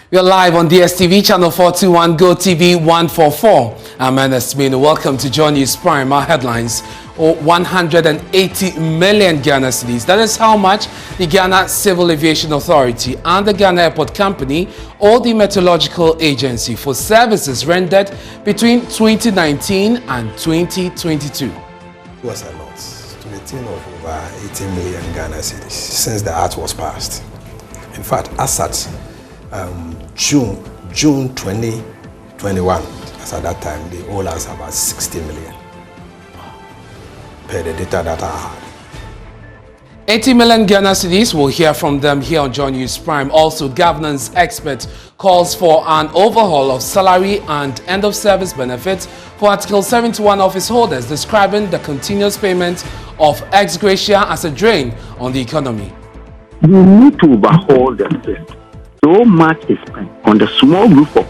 We are live on DSTV channel 421, Go TV 144. I'm Ernest Mino. Welcome to John News Prime. Our headlines: 180 million Ghana cedis. That is how much the Ghana Civil Aviation Authority and the Ghana Airport Company or the Meteorological Agency for services rendered between 2019 and 2022. It was a lot, to the tune of over 18 million Ghana cedis since the act was passed. In fact, as at June 2021, as at that time, they owe us about 60 million per the data that I had. 80 million Ghana cedis. We'll hear from them here on John News Prime. Also, governance expert calls for an overhaul of salary and end-of-service benefits for Article 71 office holders, describing the continuous payment of ex gratia as a drain on the economy. You need to overhaul the system. So much is spent on the small group of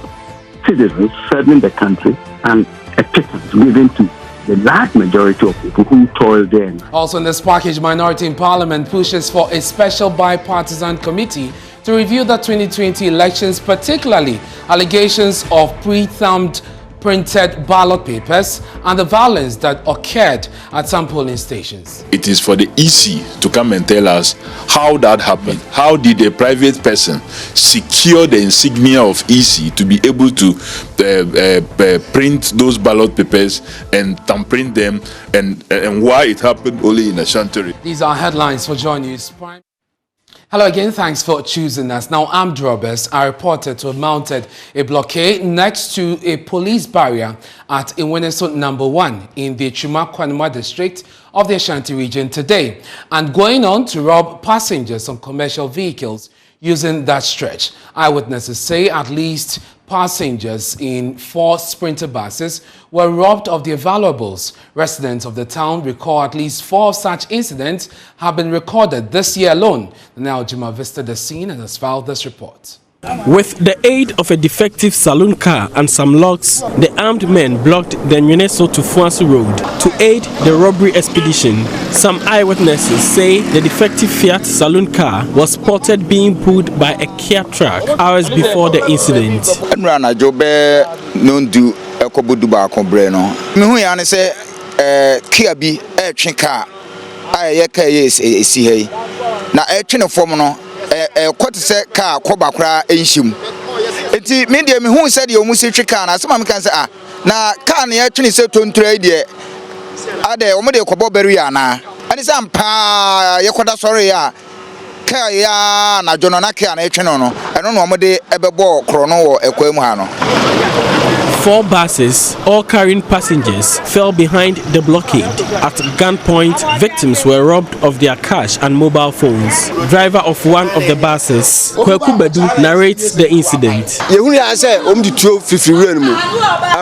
citizens serving the country and a pittance given to the large majority of people who toil there. Also in this package, minority in parliament pushes for a special bipartisan committee to review the 2020 elections, particularly allegations of pre-thumbed printed ballot papers and the violence that occurred at some polling stations. It is for the EC to come and tell us how that happened. How did a private person secure the insignia of EC to be able to print those ballot papers and thumbprint them, and why it happened only in Ashanti? These are headlines for Joy News Prime. Hello again, thanks for choosing us. Now, armed robbers are reported to have mounted a blockade next to a police barrier at Iweneso number 1 in the Chuma-Kwanuma district of the Ashanti region today, and going on to rob passengers on commercial vehicles using that stretch. Eyewitnesses say at least passengers in 4 Sprinter buses were robbed of their valuables. Residents of the town recall at least 4 of such incidents have been recorded this year alone. Now Jima visited the scene and has filed this report. With the aid of a defective saloon car and some locks, the armed men blocked the Nyeneso to Fuansu Road to aid the robbery expedition. Some eyewitnesses say the defective Fiat saloon car was spotted being pulled by a Kia truck hours before the incident. Quite say car Kobakra Enshim. It's media me who said you must see Chicana. Some can say, na can you actually say to trade ye? Are there Omode Koboberiana? And it's pa Yakoda sorry ya. Kaya na Jonanaki and Echenono. I don't know Omode Ebebo Chrono or Equemuhano. 4 buses, all carrying passengers, fell behind the blockade. At gunpoint, victims were robbed of their cash and mobile phones. Driver of one of the buses, Kweku Bedu, narrates the incident. Yehuni say the 12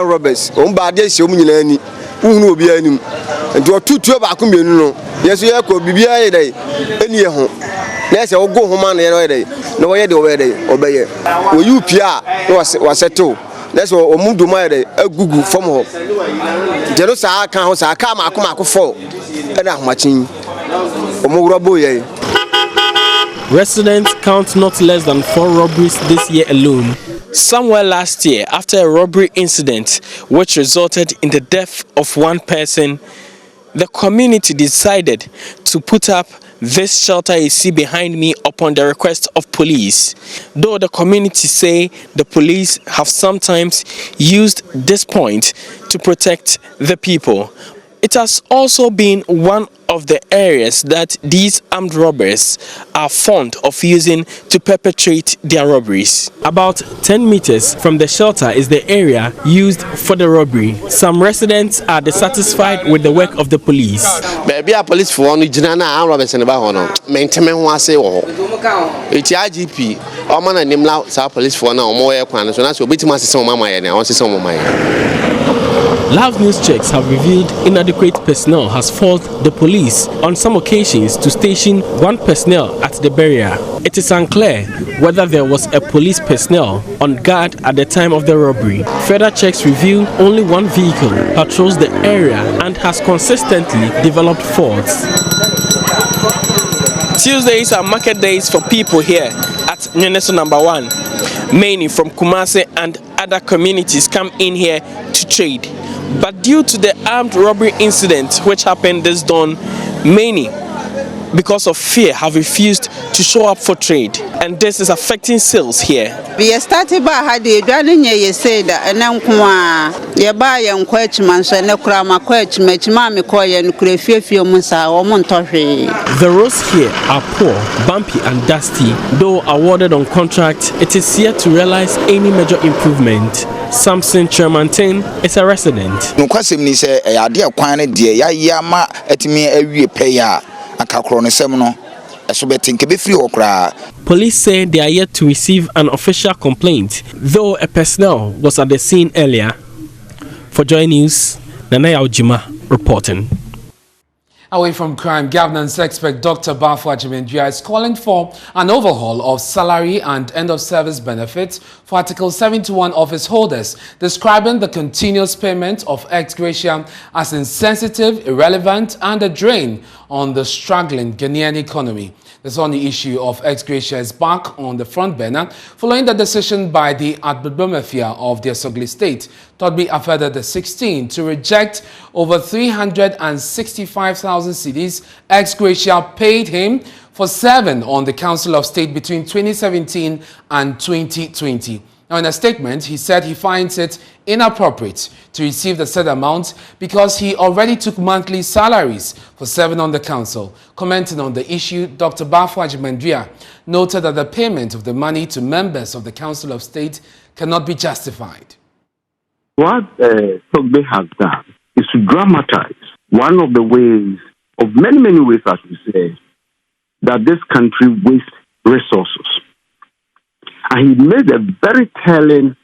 robbers. Badies Omilani, who will be any. And to 2 back no. Yes, we are Bibia day. Any home. Let's go home on the day. No way the way they obey. You Pia was settled. That's what Omudu Mare a Google from home. Jerusalem can say, I come, I come, for and I'm watching Omuraboye. Residents count not less than 4 robberies this year alone. Somewhere last year, after a robbery incident which resulted in the death of 1 person, the community decided to put up this shelter you see behind me upon the request of police. Though the community say the police have sometimes used this point to protect the people, it has also been one of the areas that these armed robbers are fond of using to perpetrate their robberies. About 10 meters from the shelter is the area used for the robbery. Some residents are dissatisfied with the work of the police. Baby, a police for one Jinana and robbers in the Bahono. Maintain one say, oh, it's IGP. Or man and him loud, South police for now, more aircraft, so that's what bit my sister, Mamma, and I want to see some of mine. Live news checks have revealed inadequate personnel has forced the police on some occasions to station 1 personnel at the barrier. It is unclear whether there was a police personnel on guard at the time of the robbery. Further checks reveal only 1 vehicle patrols the area and has consistently developed faults. Tuesdays are market days for people here at Nyeneso number 1. Many from Kumasi and other communities come in here to trade. But due to the armed robbery incident which happened this dawn, many, because of fear, have refused to show up for trade, and this is affecting sales here. We started by Hadi, you said, and then you buy and quetchman, so no crama quetch, match mammy coy and crayfield musa or montoshi. The roads here are poor, bumpy, and dusty. Though awarded on contract, it is yet to realize any major improvement. Samson Chermantin is a resident. No question, ni say, a dear quine, dear Yama, at me every payer. Police say they are yet to receive an official complaint, though a personnel was at the scene earlier. For Joy News, Nanaya Ojima reporting. Away from crime, governance expert Dr. Bafwa Jimendria is calling for an overhaul of salary and end-of-service benefits for Article 71 office holders, describing the continuous payment of ex gratia as insensitive, irrelevant, and a drain on the struggling Ghanaian economy. This on the issue of ex gratia is back on the front burner following the decision by the Adbubomafia of the Asogli State, Todbi Afeda the 16th, to reject over 365,000 cedis ex gratia paid him for serving on the Council of State between 2017 and 2020. Now, in a statement, he said he finds it inappropriate to receive the said amount because he already took monthly salaries for serving on the council. Commenting on the issue, Dr. Bafwa Jimendria noted that the payment of the money to members of the Council of State cannot be justified. What Sogbe has done is to dramatize one of the ways, of many, many ways, as we say, that this country wastes resources. And he made a very telling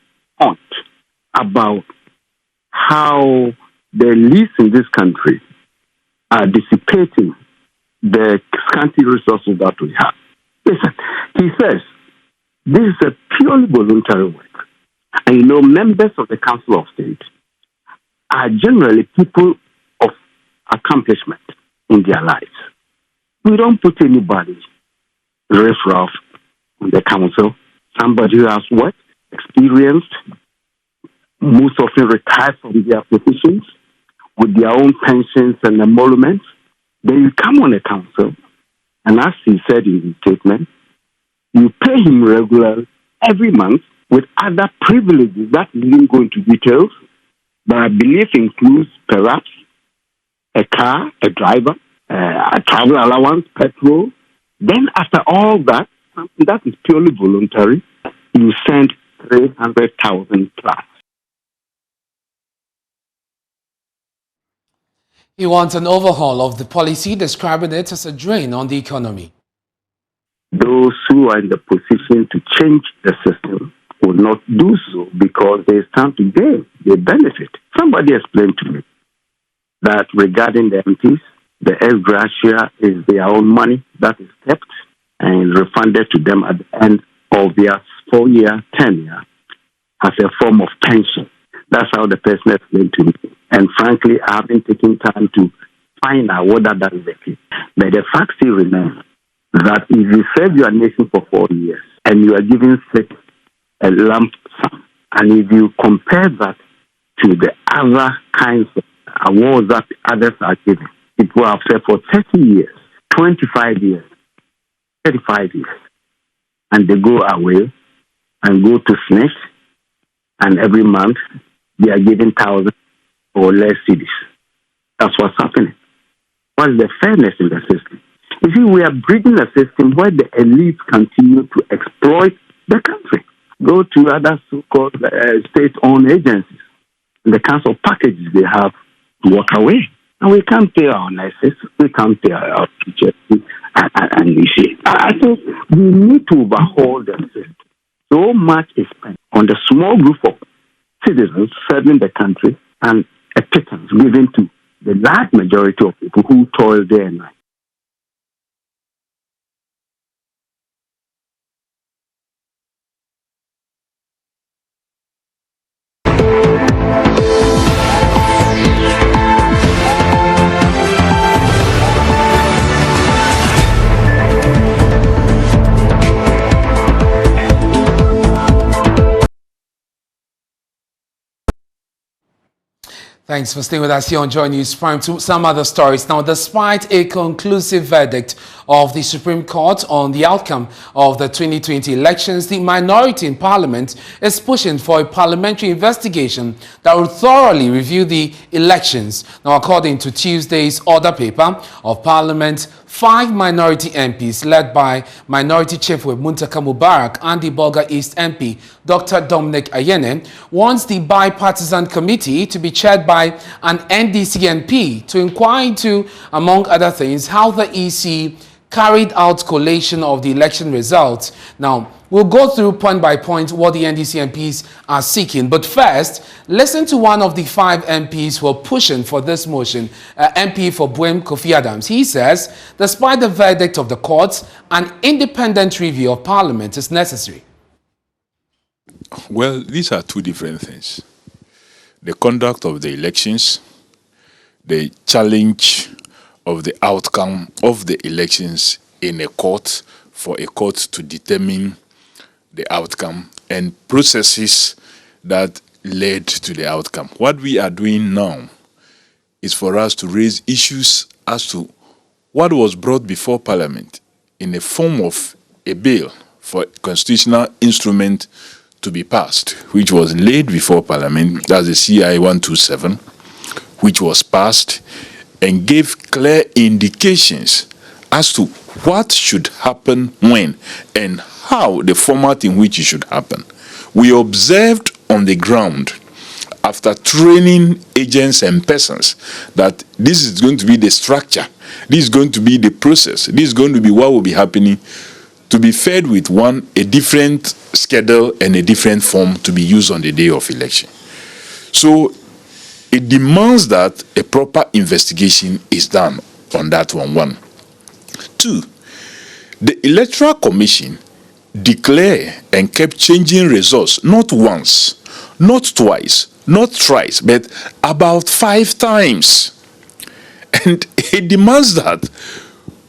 point about how the elites in this country are dissipating the scanty resources that we have. Listen, he says, this is a purely voluntary work. And you know, members of the Council of State are generally people of accomplishment in their lives. We don't put anybody riff-raff on the council. Somebody who has worked, experienced, most often retired from their positions with their own pensions and emoluments. Then you come on a council, and as he said in his statement, you pay him regularly every month with other privileges that didn't go into details, but I believe includes perhaps a car, a driver, a travel allowance, petrol. Then after all that, something that is purely voluntary, you send 300,000 plus. He wants an overhaul of the policy, describing it as a drain on the economy. Those who are in the position to change the system will not do so because they stand to gain, they benefit. Somebody explained to me that regarding the MPs, the ex gratia is their own money that is kept and refunded to them at the end of their 4-year tenure as a form of pension. That's how the person explained to me. And frankly, I haven't taken time to find out whether that is the case. But the fact still remains that if you serve your nation for 4 years and you are given a lump sum, and if you compare that to the other kinds of awards that others are given, people have served for 30 years, 25 years, 35 years, and they go away and go to snitch, and every month they are given thousands or less cedis. That's what's happening. What is the fairness in the system? You see, we are breeding a system where the elites continue to exploit the country. Go to other so-called state-owned agencies, and the kinds of packages they have to walk away. And we can't pay our nurses, we can't pay our teachers, and you see. I think we need to overhaul the system. So much is spent on the small group of citizens serving the country and a pittance given to the large majority of people who toil day and night. Thanks for staying with us here on Joy News Prime. To some other stories. Now, despite a conclusive verdict of the Supreme Court on the outcome of the 2020 elections, the minority in Parliament is pushing for a parliamentary investigation that will thoroughly review the elections. Now, according to Tuesday's order paper of Parliament, 5 minority MPs led by Minority Chief Whip Muntaka Mubarak and the Bolga East MP Dr. Dominic Ayene wants the bipartisan committee to be chaired by an NDC MP to inquire into, among other things, how the EC carried out collation of the election results. Now, we'll go through point by point what the NDC MPs are seeking. But first, listen to one of the 5 MPs who are pushing for this motion, MP for Buem Kofi Adams. He says, despite the verdict of the courts, an independent review of Parliament is necessary. Well, these are 2 different things. The conduct of the elections, the challenge of the outcome of the elections in a court for a court to determine the outcome, and processes that led to the outcome. What we are doing now is for us to raise issues as to what was brought before Parliament in the form of a bill for a constitutional instrument to be passed, which was laid before Parliament, that's the CI 127, which was passed and gave clear indications as to what should happen when and how, the format in which it should happen. We observed on the ground, after training agents and persons, that this is going to be the structure, this is going to be the process, this is going to be what will be happening, to be fed with a different schedule and a different form to be used on the day of election. So it demands that a proper investigation is done on that one. 2, the Electoral Commission declared and kept changing results, not once, not twice, not thrice, but about 5 times. And it demands that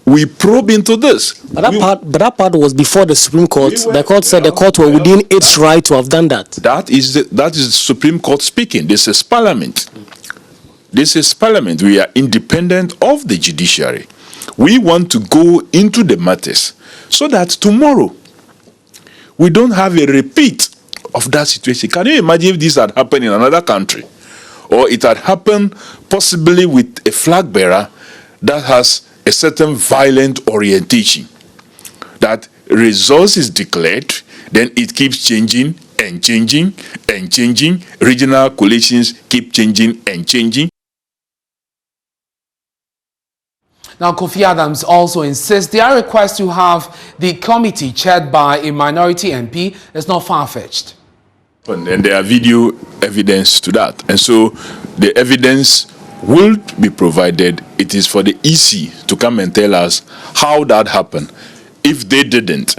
we probe into this. But that part was before the Supreme Court. The court said the court were within its right to have done that. That is the Supreme Court speaking. This is Parliament. This is Parliament. We are independent of the judiciary. We want to go into the matters so that tomorrow we don't have a repeat of that situation. Can you imagine if this had happened in another country? Or it had happened possibly with a flag bearer that has a certain violent orientation, that results is declared, then it keeps changing and changing and changing. Regional coalitions keep changing and changing. Now, Kofi Adams also insists their request to have the committee chaired by a minority MP is not far-fetched. And there are video evidence to that. And so the evidence will be provided. It is for the EC to come and tell us how that happened. If they didn't,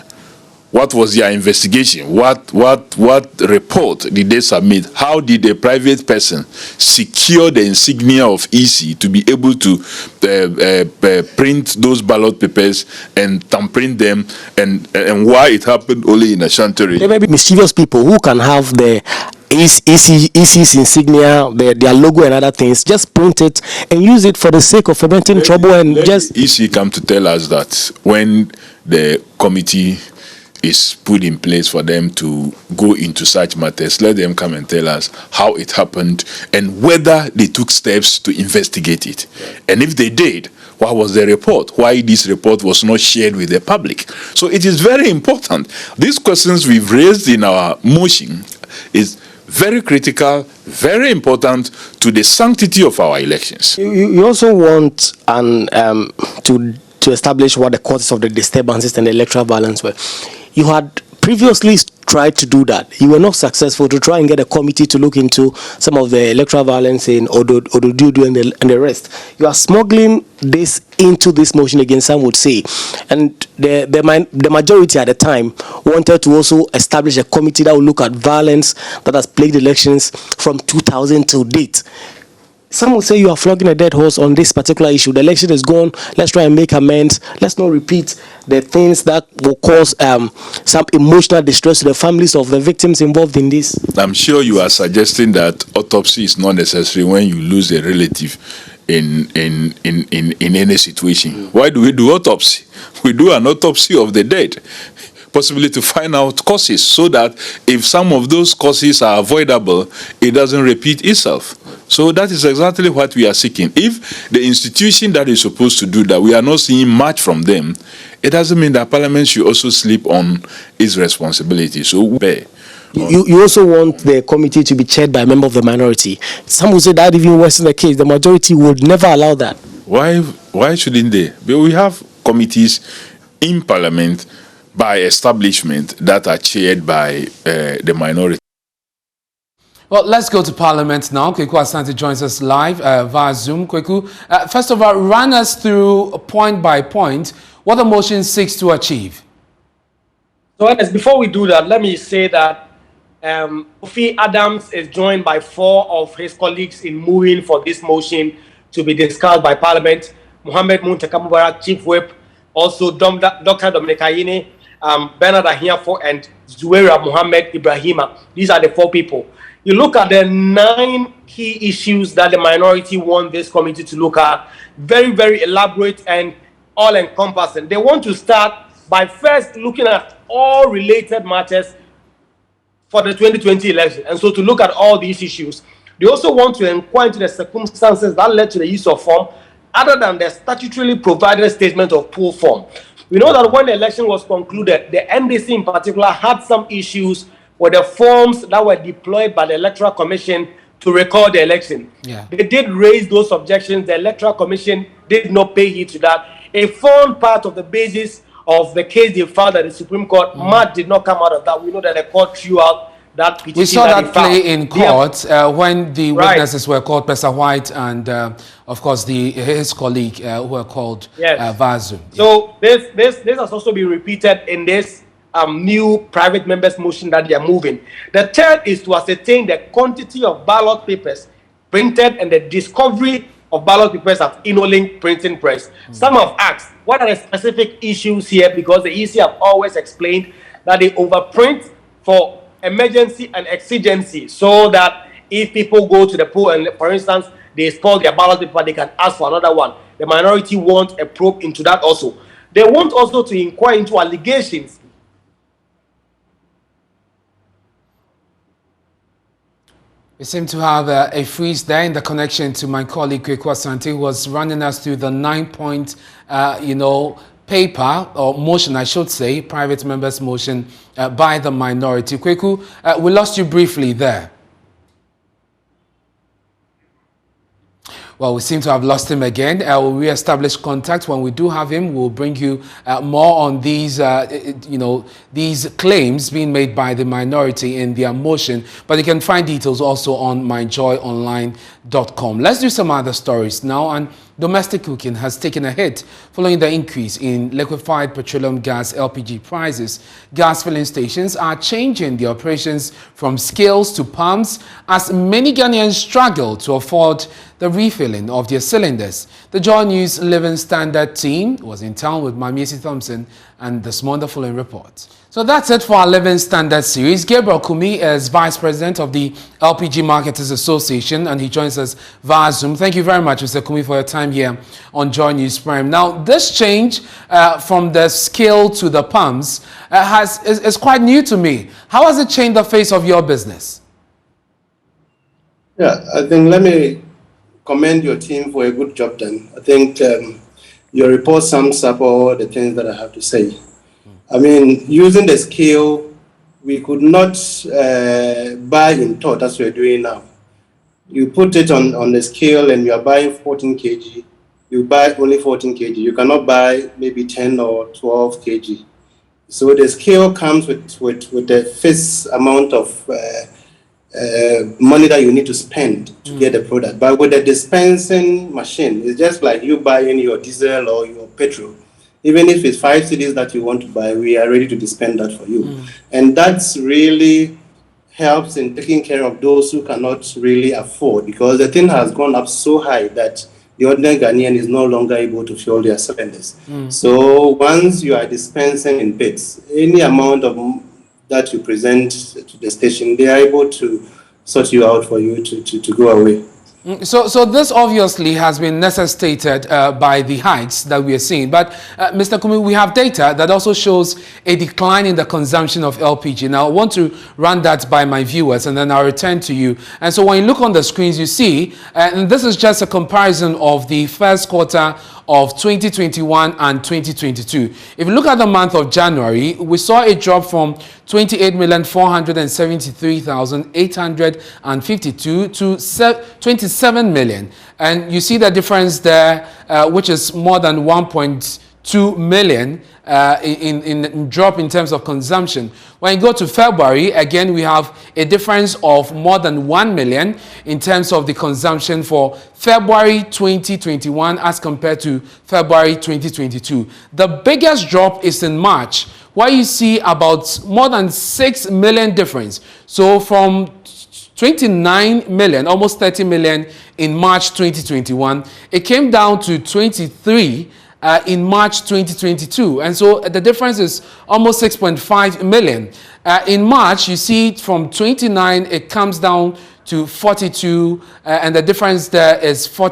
what was their investigation? What report did they submit? How did a private person secure the insignia of EC to be able to print those ballot papers and thumbprint them, and why it happened only in Ashanti? There may be mischievous people who can have the EC's insignia, their logo and other things, just print it and use it for the sake of preventing trouble and just... EC come to tell us that when the committee is put in place for them to go into such matters, let them come and tell us how it happened and whether they took steps to investigate it. And if they did, what was the report? Why this report was not shared with the public? So it is very important. These questions we've raised in our motion is very critical, very important to the sanctity of our elections. You also want to establish what the causes of the disturbances and the electoral violence were. You had previously tried to do that. You were not successful to try and get a committee to look into some of the electoral violence in Ododudu and the rest. You are smuggling this into this motion again, some would say. And the majority at the time wanted to also establish a committee that will look at violence that has plagued elections from 2000 till date. Some will say you are flogging a dead horse on this particular issue. The election is gone. Let's try and make amends. Let's not repeat the things that will cause some emotional distress to the families of the victims involved in this. I'm sure you are suggesting that autopsy is not necessary when you lose a relative in any situation. Why do we do autopsy? We do an autopsy of the dead, possibly to find out causes, so that if some of those causes are avoidable, it doesn't repeat itself. So that is exactly what we are seeking. If the institution that is supposed to do that, we are not seeing much from them, it doesn't mean that Parliament should also sleep on its responsibility. So you also want the committee to be chaired by a member of the minority. Some will say that even worse in the case, the majority would never allow that. Why shouldn't they? But we have committees in Parliament by establishment that are chaired by the minority. Well, let's go to Parliament now. Kweku Asante joins us live via Zoom. Kweku, first of all, run us through point by point what the motion seeks to achieve. So, before we do that, let me say that Kofi Adams is joined by 4 of his colleagues in moving for this motion to be discussed by Parliament. Mohammed Muntaka Mubarak, Chief Whip, also Dr. Dominic Ayine, Bernard Ahiafo, and Zuwaira Mohammed Ibrahima. These are the 4 people. You look at the 9 key issues that the minority want this committee to look at, very, very elaborate and all-encompassing. They want to start by first looking at all related matters for the 2020 election. And so to look at all these issues, they also want to inquire into the circumstances that led to the use of form other than the statutorily provided statement of pool form. We know that when the election was concluded, the NDC in particular had some issues with the forms that were deployed by the Electoral Commission to record the election. Yeah. They did raise those objections. The Electoral Commission did not pay heed to that. It formed part of the basis of the case they filed at the Supreme Court. Much did not come out of that. We know that the court threw out that petition. We saw that play in court when the witnesses were called Pesa White and, of course, his colleague who were called Vazu. So this has also been repeated in this new private members motion that they are moving. The third is to ascertain the quantity of ballot papers printed and the discovery of ballot papers at InnoLink printing press. Some have asked, what are the specific issues here? Because the EC have always explained that they overprint for emergency and exigency, so that if people go to the poll and, for instance, they spoil their ballot paper, they can ask for another one. The minority want a probe into that also. They want also to inquire into allegations. We seem to have a freeze there in the connection to my colleague Kweku Asante, who was running us through the 9-point, paper or motion, I should say, private members motion by the minority. Kweku, we lost you briefly there. Well, we seem to have lost him again. We'll re-establish contact. When we do have him, we'll bring you more on these, these claims being made by the minority in their motion. But you can find details also on myjoyonline.com. Let's do some other stories now. And domestic cooking has taken a hit following the increase in liquefied petroleum gas LPG prices. Gas filling stations are changing their operations from scales to pumps as many Ghanaians struggle to afford the refilling of their cylinders. The Joy News Living Standard team was in town with Mamiesi Thompson and this wonderful report. So that's it for our Living Standard series. GABRIEL Kumi is Vice President of the LPG Marketers Association, and he joins us via Zoom. Thank you very much, Mr. Kumi, for your time here on Joy News Prime. Now, this change from the scale to the pumps is quite new to me. How has it changed the face of your business? Yeah, I think let me commend your team for a good job done. I think your report sums up all the things that I have to say. I mean, using the scale, we could not buy in tot as we're doing now. You put it on the scale and you are buying 14 kg, you buy only 14 kg. You cannot buy maybe 10 or 12 kg. So the scale comes with the fixed amount of money that you need to spend to get the product. But with the dispensing machine, it's just like you buying your diesel or your petrol. Even if it's 5 cedis that you want to buy, we are ready to dispense that for you. And that's really helps in taking care of those who cannot really afford, because the thing has gone up so high that the ordinary Ghanaian is no longer able to fuel their cylinders. So once you are dispensing in bits, any amount of that you present to the station, they are able to sort you out for you to go away. So this obviously has been necessitated by the heights that we are seeing. But Mr. Kumi, we have data that also shows a decline in the consumption of LPG. Now, I want to run that by my viewers, and then I'll return to you. And so when you look on the screens, you see, and this is just a comparison of the first quarter of 2021 and 2022. If you look at the month of January, we saw a drop from 28,473,852 to 27 million. And you see the difference there, which is more than 1.2 million in drop in terms of consumption. When you go to February, again, we have a difference of more than 1 million in terms of the consumption for February 2021 as compared to February 2022. The biggest drop is in March, where you see about more than 6 million difference. So from 29 million, almost 30 million in March 2021, it came down to 23 in March 2022. And so the difference is almost 6.5 million. In March, you see it from 29, it comes down to 42, and the difference there is 4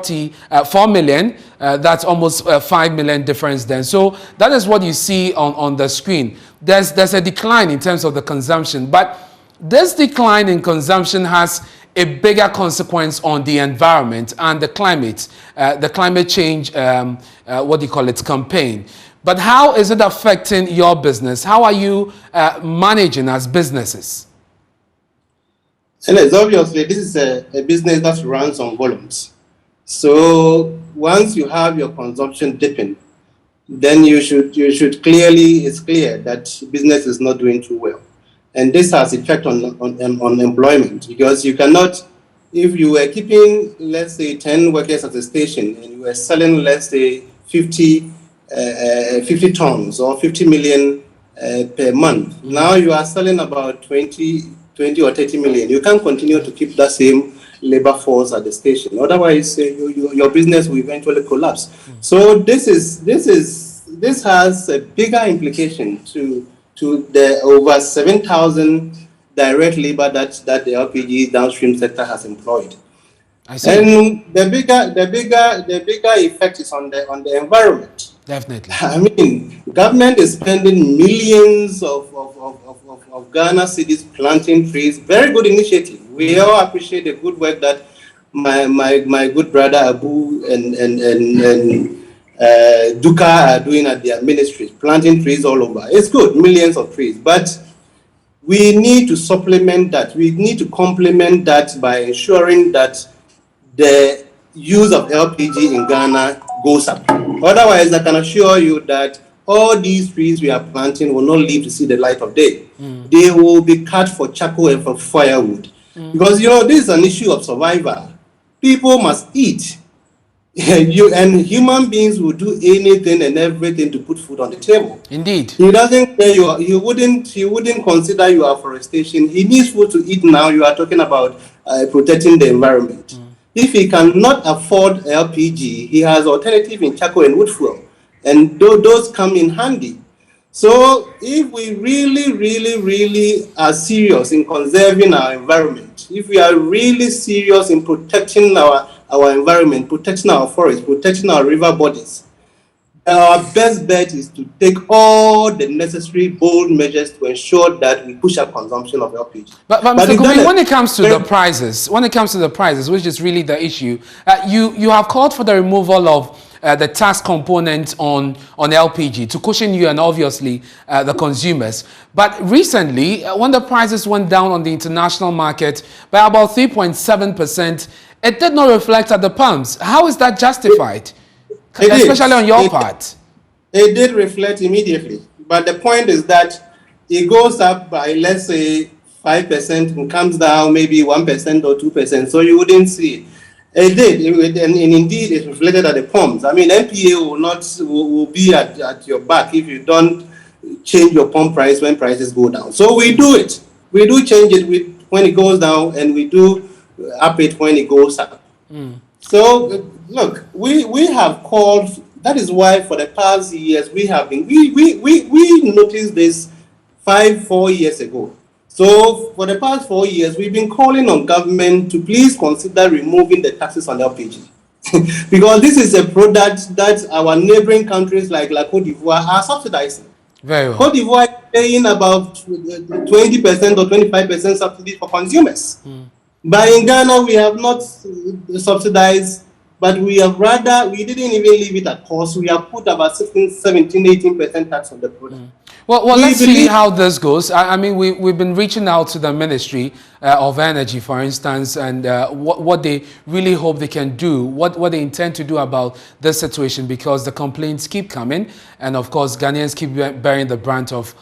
million. That's almost 5 million difference then. So that is what you see on the screen. There's a decline in terms of the consumption, but this decline in consumption has a bigger consequence on the environment and the climate change, campaign. But how is it affecting your business? How are you managing as businesses? And it's obviously, this is a business that runs on volumes. So once you have your consumption dipping, then it's clear that business is not doing too well. And this has effect on employment, because you cannot, if you were keeping, let's say, 10 workers at the station and you were selling, let's say, 50 tons or 50 million per month. Now you are selling about 20 or 30 million. You can't continue to keep that same labor force at the station. Otherwise, your business will eventually collapse. So this has a bigger implication to the over 7,000 direct labor that the LPG downstream sector has employed. I see. And the bigger effect is on the environment. Definitely. I mean, government is spending millions of Ghana cedis planting trees. Very good initiative. We all appreciate the good work that my good brother Abu and Duka are doing at their ministries, planting trees all over. It's good, millions of trees, but we need to supplement that. We need to complement that by ensuring that the use of LPG in Ghana goes up. Otherwise, I can assure you that all these trees we are planting will not live to see the light of day. They will be cut for charcoal and for firewood. Because, this is an issue of survival. People must eat. And human beings will do anything and everything to put food on the table. Indeed. He doesn't care he wouldn't consider your afforestation. He needs food to eat now. You are talking about protecting the environment. If he cannot afford LPG, he has alternative in charcoal and wood fuel. And those come in handy. So if we really are serious in conserving our environment, if we are really serious in protecting our environment, protecting our forests, protecting our river bodies, our best bet is to take all the necessary bold measures to ensure that we push up consumption of LPG. But Mr. Kumi, when it comes to the prices, which is really the issue, you have called for the removal of the tax component on LPG to cushion you and obviously the consumers. But recently, when the prices went down on the international market by about 3.7%, it did not reflect at the pumps. How is that justified? Especially on your part. It did reflect immediately. But the point is that it goes up by, let's say, 5% and comes down maybe 1% or 2%. So you wouldn't see it. It did, and indeed it reflected at the pumps. I mean, NPA will be at your back if you don't change your pump price when prices go down. So we do it. We do change it. when it goes down, and we do up it when it goes up. So look, we have called. That is why for the past years we have been we noticed this 4 years ago. So for the past 4 years we've been calling on government to please consider removing the taxes on LPG. Because this is a product that our neighboring countries like Cote d'Ivoire are subsidizing. Very well. Cote d'Ivoire is paying about 20% or 25% subsidy for consumers. But in Ghana, we have not subsidized, but we didn't even leave it at cost. We have put about 16, 17, 18% tax on the product. Well, let's see how this goes. I mean, we've been reaching out to the Ministry of Energy, for instance, and what they really hope they can do, what they intend to do about this situation, because the complaints keep coming, and of course, Ghanaians keep bearing the brunt of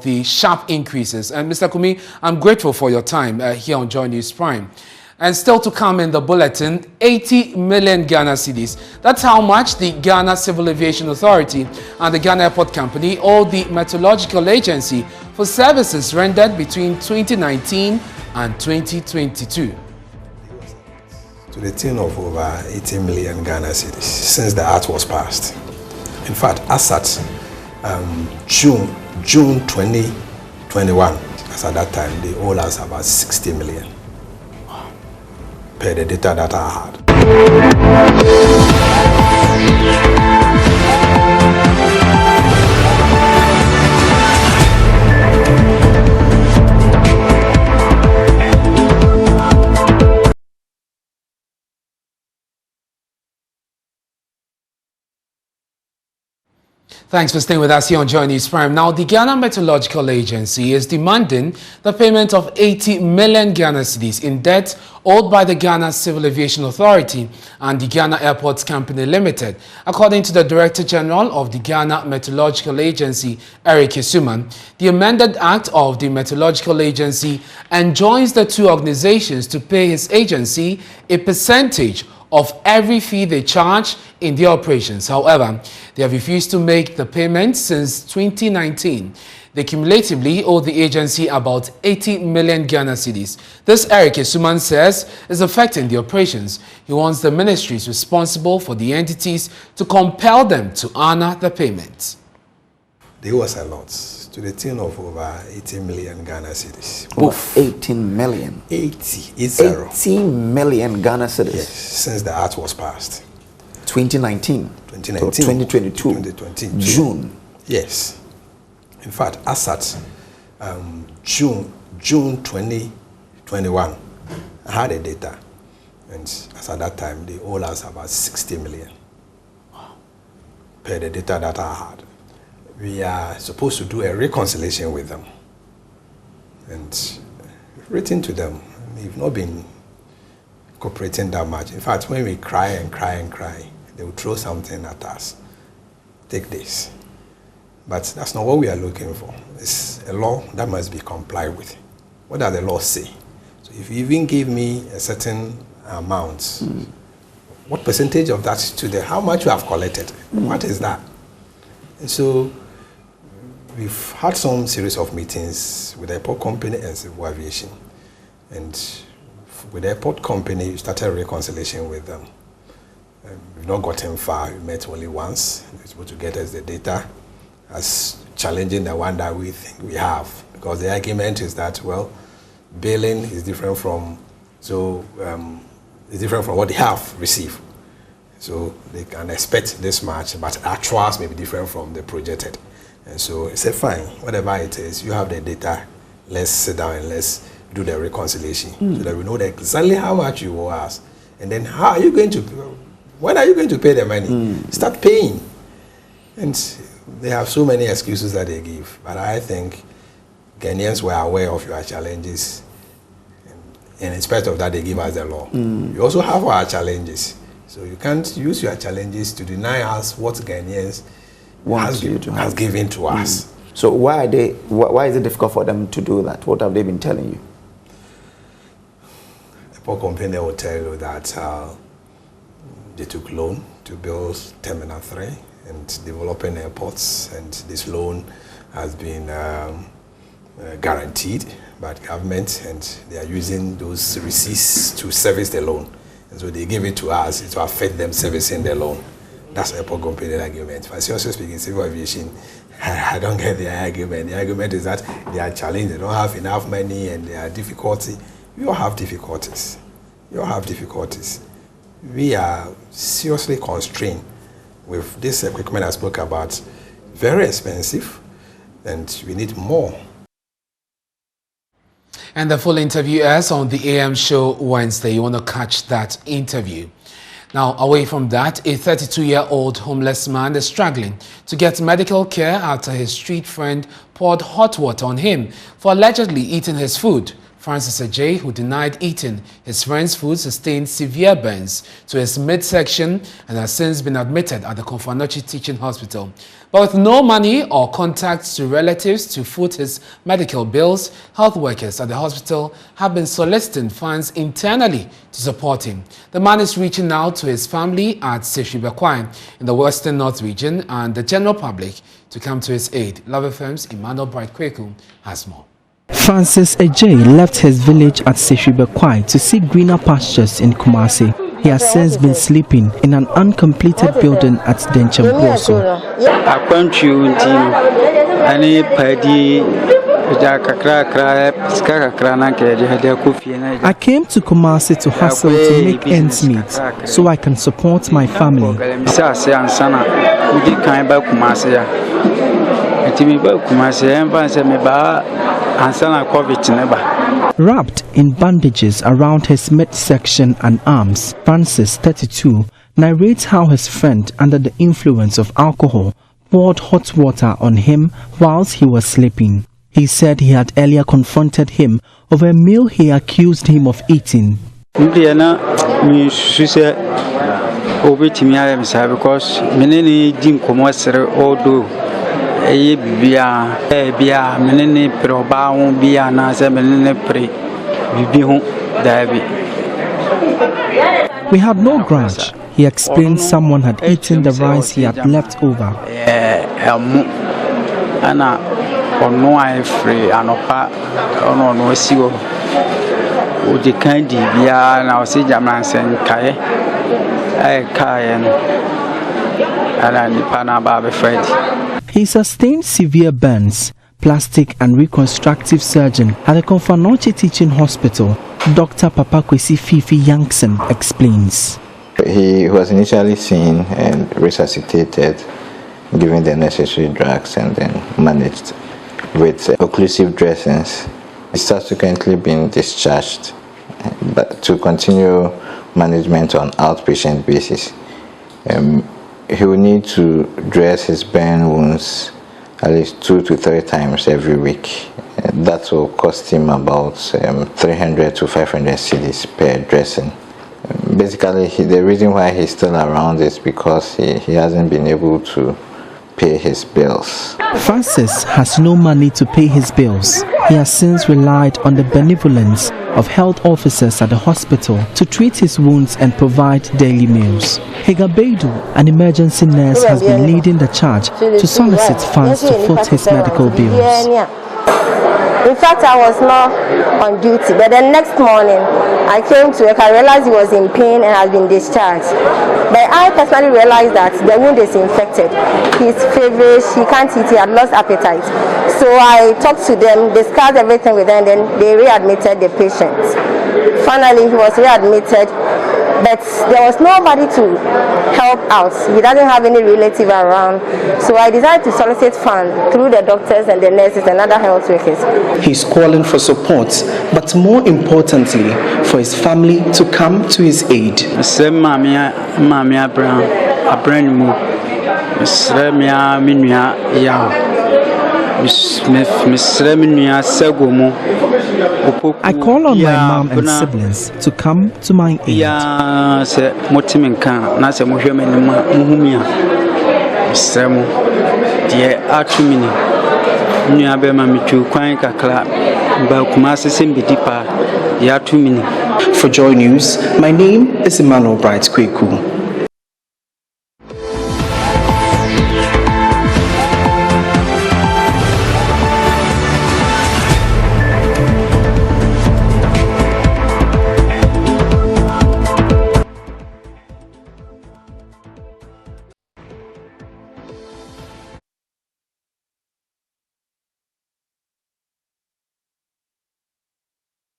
the sharp increases. And Mr. Kumi, I'm grateful for your time here on Joy News Prime. And still to come in the bulletin, 80 million Ghana cedis. That's how much the Ghana Civil Aviation Authority and the Ghana Airport Company owe the Meteorological Agency for services rendered between 2019 and 2022. To the tune of over 80 million Ghana cedis since the act was passed. In fact, as at June 2021, as at that time, they owe us about 60 million. Per the data that I had. Thanks for staying with us here on Joy News Prime. Now, the Ghana Meteorological Agency is demanding the payment of 80 million Ghana cedis in debt owed by the Ghana Civil Aviation Authority and the Ghana Airports Company Limited. According to the Director General of the Ghana Meteorological Agency, RECOVERY, the amended act of the Meteorological Agency enjoins the two organizations to pay his agency a percentage of every fee they charge in their operations. However, they have refused to make the payment since 2019. They cumulatively owe the agency about 80 million Ghana cedis. This, RECOVERY says, is affecting the operations. He wants the ministries responsible for the entities to compel them to honor the payment. They owe us a lot, to the tune of over 80 million Ghana cedis. Over 18 million. 18 million Ghana cedis. Yes, since the act was passed. 2019. 2019. So 2022. 2020. June. Yes. In fact, as at June 2021, I had a data, and as at that time, they owe us about 60 million. Per the data that I had. We are supposed to do a reconciliation with them, and written to them. They've not been cooperating that much. In fact, when we cry and cry and cry, they will throw something at us. Take this. But that's not what we are looking for. It's a law that must be complied with. What does the law say? So if you even give me a certain amount, what percentage of that to how much you have collected? What is that? And so we've had some series of meetings with the airport company and civil aviation. And with the airport company, we started a reconciliation with them. We've not gotten far. We met only once. They were supposed to get us the data as challenging the one that we think we have. Because the argument is that, well, billing is different from, it's different from what they have received. So they can expect this much, but actuals may be different from the projected. And so I said, fine, whatever it is, you have the data, let's sit down and let's do the reconciliation so that we know exactly how much you owe us. And then how are you going to, when are you going to pay the money? Start paying. And they have so many excuses that they give. But I think Ghanaians were aware of your challenges. And in spite of that, they give us the law. We also have our challenges. So you can't use your challenges to deny us what Ghanaians has given to us. So why is it difficult for them to do that? What have they been telling you? The poor company will tell you that they took loan to build Terminal 3 and developing airports, and this loan has been guaranteed by the government, and they are using those receipts to service the loan. And so they give it to us to affect them servicing the loan. That's a poor company argument. But seriously speaking, civil aviation, I don't get the argument. The argument is that they are challenged, they don't have enough money, and there are difficulty. We all have difficulties. We all have difficulties. We are seriously constrained with this equipment I spoke about. Very expensive, and we need more. And the full interview airs on the AM show Wednesday. You want to catch that interview. Now, away from that, a 32-year-old homeless man is struggling to get medical care after his street friend poured hot water on him for allegedly eating his food. Francis Ajay, who denied eating his friend's food, sustained severe burns to his midsection and has since been admitted at the Konfanochi Teaching Hospital. But with no money or contacts to relatives to foot his medical bills, health workers at the hospital have been soliciting funds internally to support him. The man is reaching out to his family at Seshibekwan in the Western North region and the general public to come to his aid. Love FM's Emmanuel Bright-Kweku has more. Francis Ajay left his village at Seshibekwan to seek greener pastures in Kumasi. He has since been sleeping in an uncompleted building at Denchambroso. I came to Kumasi to hustle to make ends meet so I can support my family. Wrapped in bandages around his midsection and arms, Francis, 32, narrates how his friend, under the influence of alcohol, poured hot water on him whilst he was sleeping. He said he had earlier confronted him over a meal he accused him of eating. We had no grudge. He explained someone had eaten the rice he had left over. He sustained severe burns. Plastic and reconstructive surgeon at the Konfanochi Teaching Hospital, Dr. Papakwesi Fifi Yankson, explains. He was initially seen and resuscitated, given the necessary drugs, and then managed with occlusive dressings. He's subsequently been discharged, but to continue management on outpatient basis. He will need to dress his burn wounds at least 2 to 3 times every week. That will cost him about 300 to 500 cedis per dressing. Basically, the reason why he's still around is because he hasn't been able to pay his bills. Francis has no money to pay his bills. He has since relied on the benevolence of health officers at the hospital to treat his wounds and provide daily meals. Hegabedu, an emergency nurse, has been leading the charge to solicit funds to foot his medical bills. In fact, I was not on duty, but the next morning I came to work. I realized he was in pain and has been discharged. But I personally realized that the wound is infected. He's feverish, he can't eat, he had lost appetite. So I talked to them, discussed everything with them, then they readmitted the patient. Finally, he was readmitted, but there was nobody to help out. He doesn't have any relative around. So I decided to solicit funds through the doctors and the nurses and other health workers. He's calling for support, but more importantly, for his family to come to his aid. I call on my mom and siblings to come to my aid. For Joy News, my name is Emmanuel Bright-Kweku.